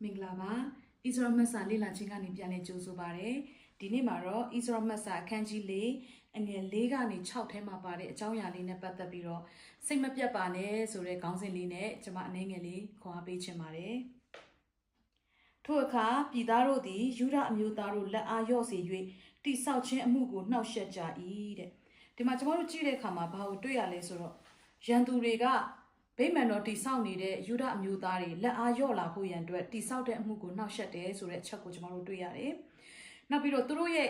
မင်္ဂလာပါဣဇရာမတ်စာလေ့လာခြင်းကနေပြန်လည်ကြိုဆိုပါရစေဒီနေ့မှာတော့ဣဇရာမတ်စာအခန်းကြီး၄အငယ်၄ကနေ6ထဲမှာပါတဲ့အကြောင်းအရာလေးနဲ့ပတ်သက်ပြီးတော့စိတ်မပြတ်ပါနဲ့ဆိုတဲ့ခေါင်းစဉ်လေးနဲ့ကျွန်မအနေငယ်လေးခွန်အားပေးချင်ပါတယ်ထို့အခါပြည်သားတို့သည်ယူဒအမျိုးသားတို့လက်အားလျော့စေ၍တိဆောက်ခြင်းအမှုကိုနှောက်ယှက်ကြ၏တဲ့ဒီမှာကျွန်တော်တို့ကြည့်တဲ့အခါမှာဘာကိုတွေ့ရလဲဆိုတော့ရန်သူတွေကဗိမာန်တော်တိဆောက်နေတဲ့ယူဒအမျိုးသားတွေလက်အားလျော့လာဖို့ရန်အတွက်တိဆောက်တဲ့အမှုကိုနှောက်ယှက်တယ်ဆိုတဲ့အချက်ကိုကျွန်တော်တို့တွေ့ရတယ်။နောက်ပြီးတော့သူတို့ရဲ့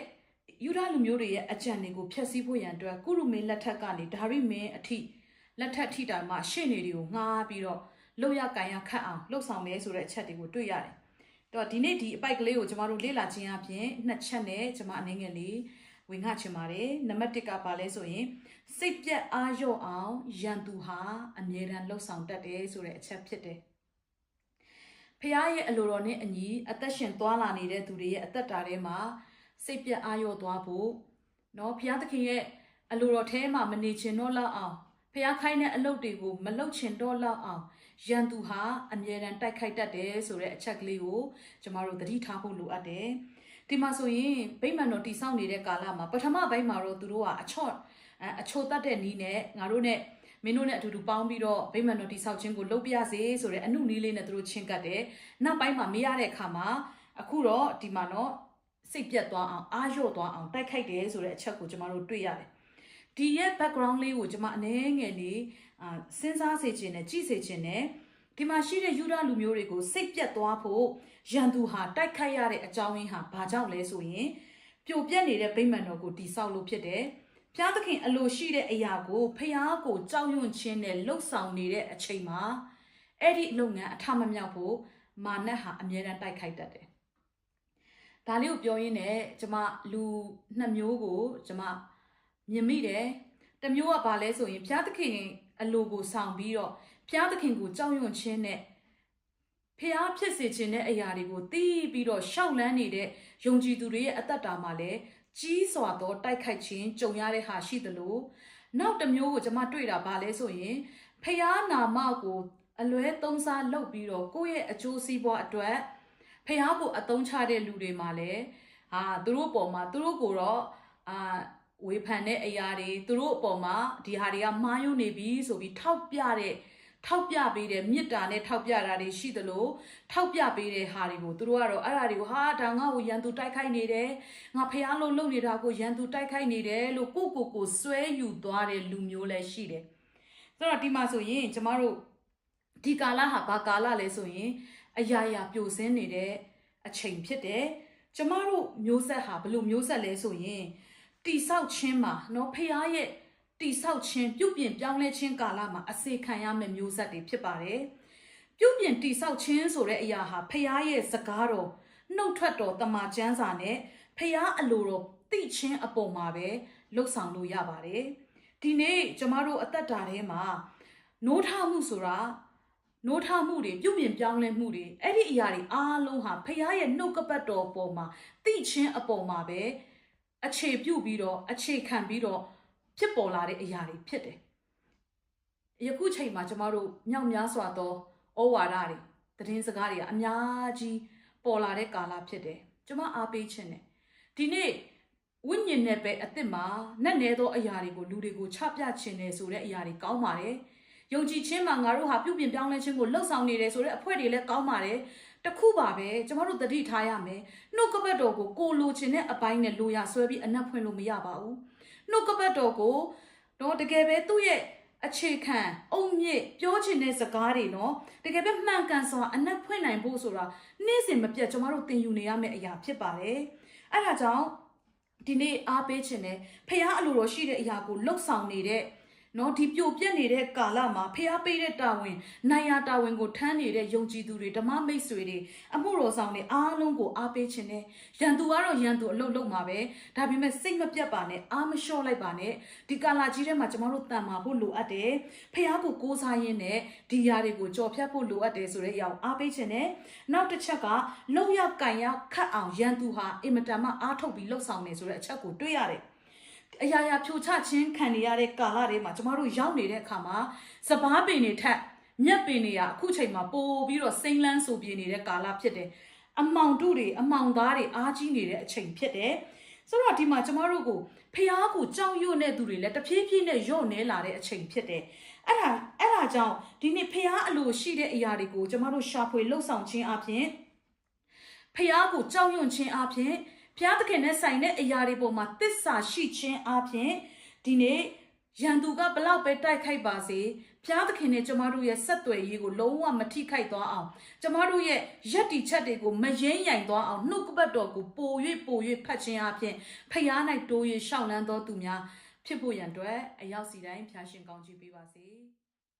ယူဒလူမျိုးတွေရဲ့အကြံတွေကိုဖျက်ဆီးဖို့ရန်အတွက်ကုရုမင်းလက်ထက်ကနေဒါရိမင်းအထိလက်ထက်ထိတိုင်မှရှေ့နေတွေကိုငှားပြီးတော့လောက်ရကန်ရခတ်အောင်လှုပ်ဆောင်မယ်ဆိုတဲ့အချက်တွေကိုတွေ့ရတယ်။တော့ဒီနေ့ဒီအပိုက်ကလေးကိုကျွန်တော်တို့လေ့လာခြင်းအပြင်နှစ်ချက်နဲ့ကျွန်မအနေငယ်လေးဝင်ငှချင်ပါတယ်။နံပါတ်1ကပါလဲဆိုရင်စိတ်ပြတ်အားလျော့အောင်ရန်သူဟာအမြဲတမ်းလှုပ်ဆောင်တတ်တယ်ဆိုတဲ့အချက်ဖြစ်တယ်။ဖခင်ရဲ့အလိုတော်နဲ့အညီအသက်ရှင်သွားလာနေတဲ့သူတွေရဲ့အသက်တာထဲမှာစိတ်ပြတ်အားလျော့သွားဖို့နော်ဖခင်သခင်ရဲ့အလိုတော်ထဲမှာမနေချင်တော့လောက်အောင်ဖခင်ခိုင်းတဲ့အလုပ်တွေကိုမလုပ်ချင်တော့လောက်အောင်ရန်သူဟာအမြဲတမ်းတိုက်ခိုက်တတ်တယ်ဆိုတဲ့အချက်ကလေးကိုကျမတို့သတိထားဖို့လိုအပ်တယ်။ဒီမှာဆိုရင်ဗိမာန်တော်တည်ဆောက်နေတဲ့ကာလမှာပထမပိုင်းမှာတော့သူတို့ကအချိုတတ်တဲ့နီးနဲ့ငါတို့နဲ့မင်းတို့နဲ့အတူတူပေါင်းပြီးတော့ဗိမာန်တော်တည်ဆောက်ခြင်းကိုလုပ်ပြရစေဆိုတဲ့အနုနည်းလေးနဲ့သူတို့ချင်းကပ်တယ်။နောက်ပိုင်းမှာမရတဲ့အခါမှာအခုတော့ဒီမှာတော့စိတ်ပြတ်သွားအောင်အားလျော့သွားအောင်တိုက်ခိုက်တယ်ဆိုတဲ့အချက်ကိုကျမတို့တွေ့ရတယ်။ဒီရဲ့ background လေးကိုကျမအနေငယ်လေးစဉ်းစားစေခြင်းနဲ့ကြည့်စေခြင်းနဲ့ဒီမှာရှိတဲ့ယူဒလူမျိုးတွေကိုစိတ်ပြတ်သွားဖို့ရန်သူဟာတိုက်ခိုက်ရတဲ့အကြောင်းရင်းဟာဘာကြောင့်လဲဆိုရင်ပြိုပြက်နေတဲ့ဗိမာန်တော်ကိုတည်ဆောက်လို့ဖြစ်တယ်။ဖျားသခင်အလိုရှိတဲ့အရာကိုဖျားကိုကြောက်ရွံ့ခြင်းနဲ့လှုပ်ဆောင်နေတဲ့အချိန်မှာအဲ့ဒီလုပ်ငန်းအထမမြောက်ဖို့မာနဟာအမြဲတမ်းတိုက်ခိုက်တတ်တယ်။ဒါလေးကိုပြောရင်းနဲ့ကျမလူနှစ်မျိုးကိုကျမမြင်မိတယ်။တစ်မျိုးကဘာလဲဆိုရင်ဖျားသခင်အလိုကိုဆောင်ပြီးတော့ဖျားသခင်ကိုကြောက်ရွံ့ခြင်းနဲ့ဖျားဖြစ်စေခြင်းတဲ့အရာတွေကိုသိပြီးတော့ရှောက်လန်းနေတဲ့ယုံကြည်သူတွေရဲ့အသက်တာမှာလည်းကြီးစွာသောတိုက်ခိုက်ခြင်းကြုံရတဲ့ဟာရှိသလိုနောက်တစ်မျိုးကိုကျွန်မတွေ့တာဘာလဲဆိုရင်ဖျားနာမကိုအလွဲသုံးစားလုပ်ပြီးတော့ကိုယ့်ရဲ့အကျိုးစီးပွားအတွက်ဖျားကိုအသုံးချတဲ့လူတွေမှာလည်းသူတို့ပေါ်မှာသူတို့ကိုတော့ဝေဖန်တဲ့အရာတွေသူတို့အပေါ်မှာဒီဟာတွေကမှားယွင်းနေပြီဆိုပြီးထောက်ပြပေးတဲ့မြစ်တာနဲ့ထောက်ပြတာတွေရှိသလိုထောက်ပြပေးတဲ့ဟာတွေကိုသူတို့ကတော့အဲ့ဒါတွေကိုဒါငါ့ကိုရန်သူတိုက်ခိုက်နေတယ်ငါဖျားလို့လုပ်နေတာကိုရန်သူတိုက်ခိုက်နေတယ်လို့ကိုဆွဲယူသွားတဲ့လူမျိုးလည်းရှိတယ်ဆိုတော့ဒီမှာဆိုရင်ကျမတို့ဒီကာလဟာဘာကာလလဲဆိုရင်အရာရာပြိုဆင်းနေတဲ့အချိန်ဖြစ်တယ်ကျမတို့မျိုးဆက်ဟာဘယ်လိုမျိုးဆက်လဲဆိုရင်တိဆောက်ခြင်းမှာနော်ဖျားရဲ့တိဆောက်ခြင်းပြုပြင်ပြောင်းလဲခြင်းကာလမှာအစေခံရမယ့်မျိုးဆက်တွေဖြစ်ပါတယ်ပြုပြင်တိဆောက်ခြင်းဆိုတဲ့အရာဟာဖျားရဲ့စကားတော်နှုတ်ထွက်တော်တမန်ကျမ်းစာနဲ့ဖျားအလိုတော်သိခြင်းအပေါ်မှာပဲလှုပ်ဆောင်လို့ရပါတယ်ဒီနေ့ကျမတို့အသက်တာထဲမှာနိုးထမှုဆိုတာနိုးထမှုတွေပြုပြင်ပြောင်းလဲမှုတွေအဲ့ဒီအရာတွေအားလုံးဟာဖျားရဲ့နှုတ်ကပတ်တော်ပေါ်မှာသိခြင်းအပေါ်မှာပဲအခြေပြုပြီးတော့အခြေခံပြီးတော့ဖြစ်ပေါ်လာတဲ့အရာတွေဖြစ်တယ်။ယခုချိန်မှာကျမတို့မြောက်များစွာသောဩဝါဒတွေသတင်းစကားတွေကအများကြီးပေါ်လာတဲ့ကာလဖြစ်တယ်။ကျမအားပေးခြင်းနဲ့ဒီနေ့ဝိညာဉ်နဲ့ပဲအသစ်မှာနဲ့နဲသောအရာတွေကိုလူတွေကိုချပြခြင်းနဲ့ဆိုတဲ့အရာတွေကောင်းပါတယ်။ယုံကြည်ခြင်းမှာငါတို့ဟာပြုပြင်ပြောင်းလဲခြင်းကိုလှုပ်ဆောင်နေတယ်ဆိုတဲ့အဖွဲ့တွေလည်းကောင်းပါတယ်။တခုပါပဲကျမတို့သတိထားရမယ်။နှုတ်ကပတ်တော်ကိုလိုချင်တဲ့အပိုင်းနဲ့လိုရဆွဲပြီးအနက်ဖွင့်လို့မရပါဘူး။နှုတ်ကပတ်တော်ကိုတော့တကယ်ပဲသူ့ရဲ့အခြေခံအုံမြင့်ပြောချင်တဲ့စကားတွေနော်တကယ်ပဲမှန်ကန်စွာအနက်ဖွင့်နိုင်ဖို့ဆိုတာနေ့စဉ်မပြတ်ကျမတို့သင်ယူနေရမယ့်အရာဖြစ်ပါတယ်အဲ့ဒါကြောင့်ဒီနေ့အားပေးခြင်းနဲ့ဖခင်အလိုတော်ရှိတဲ့အရာကိုလှုပ်ဆောင်နေတဲ့နော်ဒီပြိုပြက်နေတဲ့ကာလမှာဖခင်ပေးတဲ့တာဝန်နိုင်ရာတာဝန်ကိုထမ်းနေတဲ့ယုံကြည်သူတွေဓမ္မမိတ်ဆွေတွေအမှုတော်ဆောင်တွေအားလုံးကိုအားပေးခြင်းနဲ့ရန်သူကတော့ရန်သူအလုပ်လုပ်မှာပဲဒါပေမဲ့စိတ်မပြတ်ပါနဲ့အားမလျှော့လိုက်ပါနဲ့ဒီကာလကြီးထဲမှာကျမတို့တန်မာဖို့လိုအပ်တယ်ဖခင်ကိုကိုးစားရင်းနဲ့ဒီຢာတွေကိုကြော်ဖြတ်ဖို့လိုအပ်တယ်ဆိုတဲ့အရာကိုအားပေးခြင်းနဲ့နောက်တစ်ချက်ကလုံရကန်ရခတ်အောင်ရန်သူဟာအင်မတန်မှအားထုတ်ပြီးလှုပ်ဆောင်နေဆိုတဲ့အချက်ကိုတွေ့ရတယ်အရာရာဖြိုချခြင်းခံနေရတဲ့ကာလတွေမှာကျမတို့ရောက်နေတဲ့အခါမှာစပားပင်တွေထက် မြက်ပင်တွေကအခုချိန်မှာပို့ပြီးတော့စိမ့်လန်းဆိုပြနေတဲ့ကာလဖြစ်တယ်အမောင်တို့တွေအမောင်သားတွေအားကြီးနေတဲ့အချိန်ဖြစ်တယ်ဆိုတော့ဒီမှာကျမတို့ကိုဖျားကိုကြောက်ရွံ့တဲ့သူတွေလည်းတဖြည်းဖြည်းနဲ့ညော့နေလာတဲ့အချိန်ဖြစ်တယ်အဲ့ဒါကြောင့်ဒီနေ့ဖျားအလိုရှိတဲ့အရာတွေကိုကျမတို့ရှာဖွေလှုပ်ဆောင်ခြင်းအပြင်ဖျားကိုကြောက်ရွံ့ခြင်းအပြင်ဖျားသခင်နဲ့ဆိုင်တဲ့အရာတွေပေါ်မှာသစ္စာရှိခြင်းအပြင်ဒီနေ့ရန်သူကဘလောက်ပဲတိုက်ခိုက်ပါစေဖျားသခင်နဲ့ကျမတို့ရဲ့ဆက်သွယ်ရေးကိုလုံးဝမထိခိုက်သွားအောင်ကျမတို့ရဲ့ရက်တီချက်တွေကိုမရင်းရိုင်သွားအောင်နှုတ်ကပတ်တော်ကိုပို၍ဖတ်ခြင်းအပြင်ဖျား၌တိုး၍ရှောက်လန်းသောသူများဖြစ်ဖို့ရန်အတွက်အရောက်စီတိုင်းဖျားရှင်ကောင်းချီးပေးပါစေ